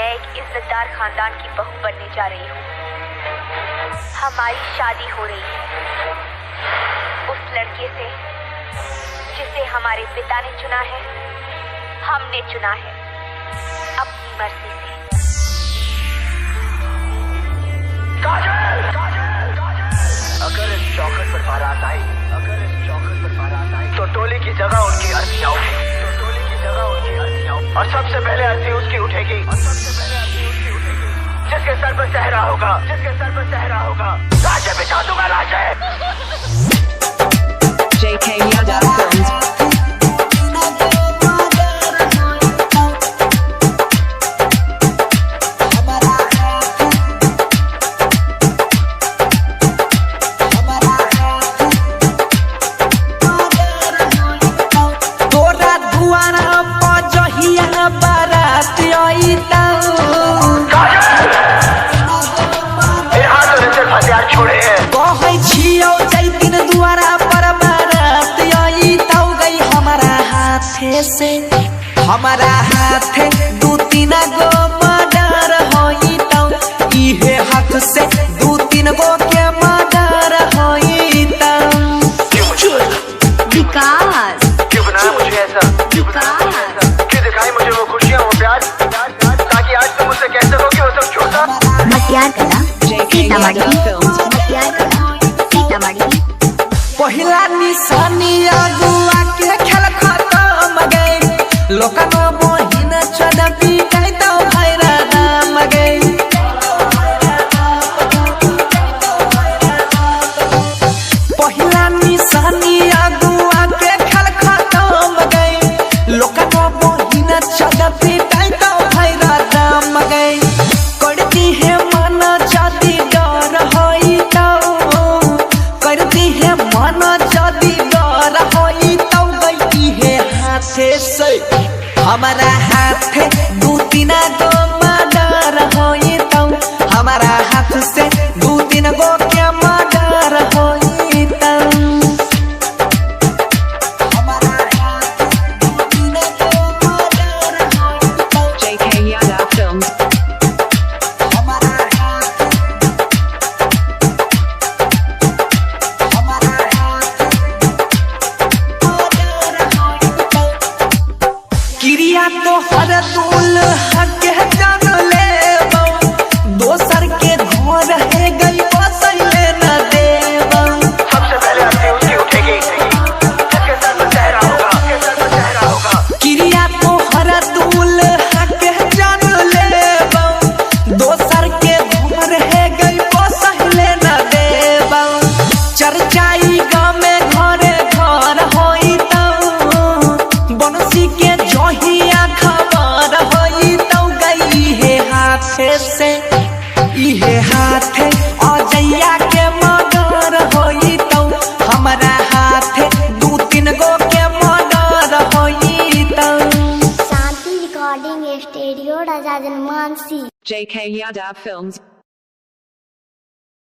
मैं एक इज्जतदार खानदान की बहू बनने जा रही हूँ। हमारी शादी हो रही है उस लड़के से जिसे हमारे पिता ने चुना है, हमने चुना है अपनी मर्जी से। अगर इस चौखट पर बारात आई, तो टोली की जगह उनकी अर्थियां उठेगी, और सबसे पहले अर्थी उसकी उठेगी, जिसके सर पर सहरा होगा, लाशें बिछा दूंगा, लाशें। JK Yadav Films। से हमारा हाथ दू तीन गो मर्डर होई तो इहे हाथ से दू तीन गो के मर्डर होई तो। विकास क्यों बनाया मुझे ऐसा? क्यों दिखाई मुझे वो खुशियाँ, वो प्यार, ताकि आज तुम मुझसे कह सको कि वो सब झूठा? मतियार कला सीतामढ़ी पहिला निशानी अगुआ के खेल खत्म गई, लोकनो बहिन चदपी गई तो भैरा नाम गई। पहिला निशानी अगुआ के खेल खत्म गई, लोकनो बहिन चदपी गई तो भैरा नाम गई। करती है मन जदी डर होई तो, करती है मन जदी डर होई तो गई है हाथे से हमारा हाथ दू तीन गो मर्डर होई तो, हमारा हाथ से दू तीन गो के मर्डर होई तो। JK Yadav Films। क्रिया तो हर दूल हक जान ले, दोसर के घर है गई बसैले न देव। सबसे पहले अर्थी उसकी उठेगी, जिसके सर पर सहरा होगा। क्रिया तो हर दूल हक जान ले, दोसर के घर है गई बसैले न देव। चर्चाई गाँव में घरे घर होई तो, बनसी के जहिया खबर होई तो गई है हाथे से इहे हाथ अजैया के मर्डर होई तो, हमारा हाथ दू तीन गो के मर्डर होई तो। शांति रिकॉर्डिंग स्टूडियो राजा जनमानसी। JK Yadav Films।